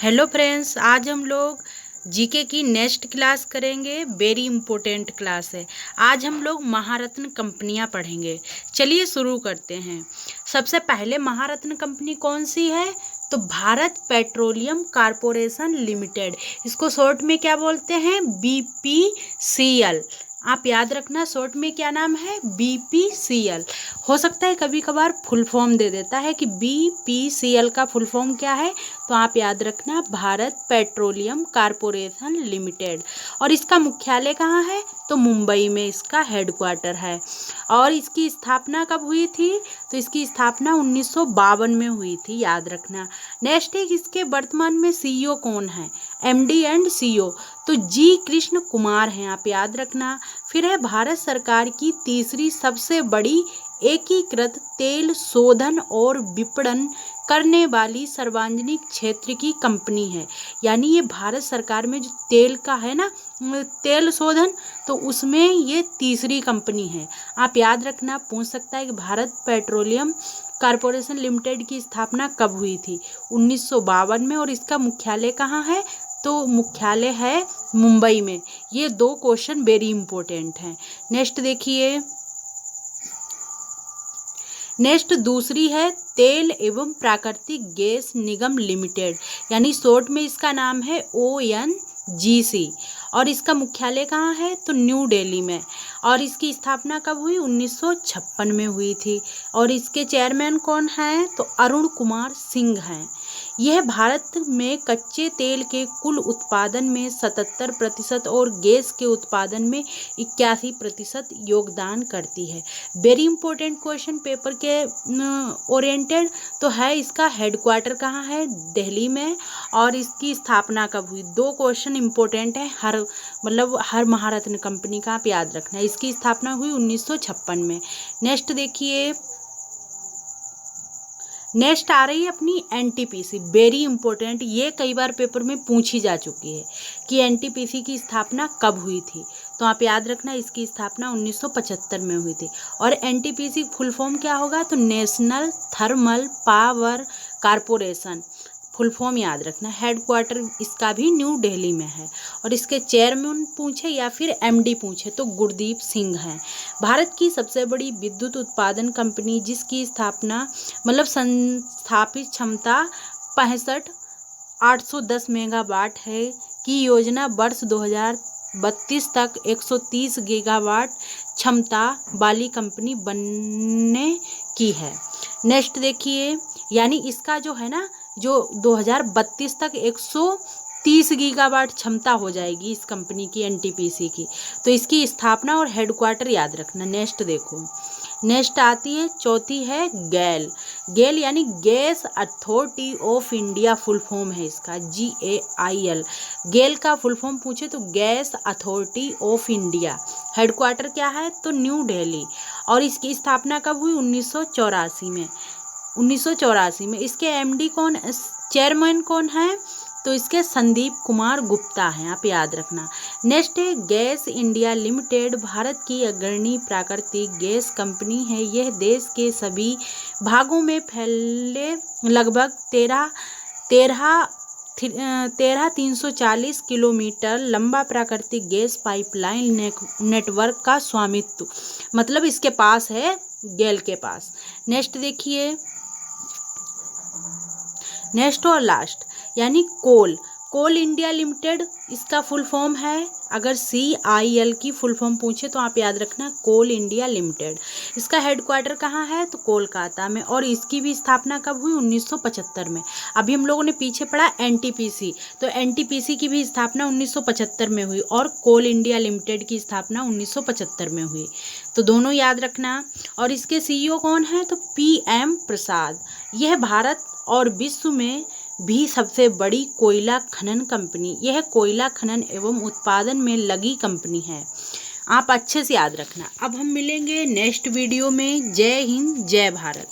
Hello friends, आज हम लोग जीके की नेक्स्ट क्लास करेंगे। वेरी इंपॉर्टेंट क्लास है। आज हम लोग महारत्न कंपनियां पढ़ेंगे। चलिए शुरू करते हैं। सबसे पहले महारत्न कंपनी कौन सी है? तो भारत पेट्रोलियम कॉरपोरेशन लिमिटेड। इसको शॉर्ट में क्या बोलते हैं? बीपीसीएल। आप याद रखना, शॉर्ट में क्या नाम है? बीपीसीएल। हो सकता है कभी कभार फुल फॉर्म दे देता है कि बीपीसीएल का फुल फॉर्म क्या है, तो आप याद रखना भारत पेट्रोलियम कॉरपोरेशन लिमिटेड। और इसका मुख्यालय कहाँ है? तो मुंबई में इसका हेडक्वार्टर है। और इसकी स्थापना कब हुई थी? तो इसकी स्थापना 1952 में हुई थी, याद रखना। नेक्स्ट है, इसके वर्तमान में सीईओ कौन है? एमडी एंड सीईओ तो जी कृष्ण कुमार हैं, आप याद रखना। फिर है भारत सरकार की तीसरी सबसे बड़ी एकीकृत तेल शोधन और विपणन करने वाली सार्वजनिक क्षेत्र की कंपनी है। यानी ये भारत सरकार में जो तेल का है ना, तेल शोधन, तो उसमें ये तीसरी कंपनी है। आप याद रखना, पूछ सकता है कि भारत पेट्रोलियम कॉरपोरेशन लिमिटेड की स्थापना कब हुई थी? 1952 में। और इसका मुख्यालय कहाँ है? तो मुख्यालय है मुंबई में। ये दो क्वेश्चन वेरी इंपॉर्टेंट हैं। नेक्स्ट देखिए, नेक्स्ट दूसरी है तेल एवं प्राकृतिक गैस निगम लिमिटेड, यानी शॉर्ट में इसका नाम है ONGC। और इसका मुख्यालय कहाँ है? तो न्यू दिल्ली में। और इसकी स्थापना कब हुई? 1956 में हुई थी। और इसके चेयरमैन कौन हैं? तो अरुण कुमार सिंह हैं। यह भारत में कच्चे तेल के कुल उत्पादन में 77% और गैस के उत्पादन में 81% योगदान करती है। वेरी इंपॉर्टेंट क्वेश्चन पेपर के ओरिएंटेड तो है। इसका हेडक्वार्टर कहाँ है? दिल्ली में। और इसकी स्थापना कब हुई? दो क्वेश्चन इंपॉर्टेंट है हर महारत्न कंपनी का, आप याद रखना। इसकी स्थापना हुई 1956 में। नेक्स्ट देखिए, नेक्स्ट आ रही है अपनी एनटीपीसी। वेरी इंपॉर्टेंट, ये कई बार पेपर में पूछी जा चुकी है कि एनटीपीसी की स्थापना कब हुई थी। तो आप याद रखना, इसकी स्थापना 1975 में हुई थी। और एनटीपीसी फुल फॉर्म क्या होगा? तो national thermal power corporation, full form याद रखना। हेडक्वार्टर इसका भी न्यू दिल्ली में है। और इसके चेयरमैन पूछे या फिर एमडी पूछे तो गुरदीप सिंह हैं। भारत की सबसे बड़ी विद्युत उत्पादन कंपनी, जिसकी स्थापना संस्थापित क्षमता 65,810 मेगावाट है की योजना वर्ष 2032 तक 130 गीगावाट क्षमता वाली कंपनी बनने की है। नेक्स्ट देखिए, यानी इसका जो है ना, जो 2032 तक 130 गीगावाट क्षमता हो जाएगी इस कंपनी की, एनटीपीसी की। तो इसकी स्थापना और हेडक्वार्टर याद रखना। नेक्स्ट देखो, नेक्स्ट आती है, चौथी है गैल। गैल यानी gas authority of India, full form है इसका GAIL। गैल का फुल फॉर्म पूछे तो gas authority of India. Headquarter क्या है? तो न्यू दिल्ली। और इसकी स्थापना कब हुई? 1984 में। 1984 में। इसके एमडी कौन, चेयरमैन कौन है? तो इसके संदीप कुमार गुप्ता हैं, आप याद रखना। नेक्स्ट है गैस इंडिया लिमिटेड। भारत की अग्रणी प्राकृतिक गैस कंपनी है। यह देश के सभी भागों में फैले लगभग 13,340 किलोमीटर लंबा प्राकृतिक गैस पाइपलाइन नेटवर्क का स्वामित्व, मतलब इसके पास है, गैल के पास। नेक्स्ट देखिए, नेक्स्ट और लास्ट, यानी कोल इंडिया लिमिटेड, इसका फुल फॉर्म है। अगर CIL की फुल फॉर्म पूछे तो आप याद रखना कोल इंडिया लिमिटेड। इसका हेडक्वार्टर कहाँ है? तो कोलकाता में। और इसकी भी स्थापना कब हुई? 1975 में। अभी हम लोगों ने पीछे पढ़ा एनटीपीसी, तो एनटीपीसी की भी स्थापना 1975 में हुई और कोल इंडिया लिमिटेड की स्थापना 1975 में हुई। तो दोनों याद रखना। और इसके सीईओ कौन है? तो PM प्रसाद। यह भारत और विश्व में भी सबसे बड़ी कोयला खनन कंपनी, यह कोयला खनन एवं उत्पादन में लगी कंपनी है। आप अच्छे से याद रखना। अब हम मिलेंगे नेक्स्ट वीडियो में। जय हिंद, जय भारत।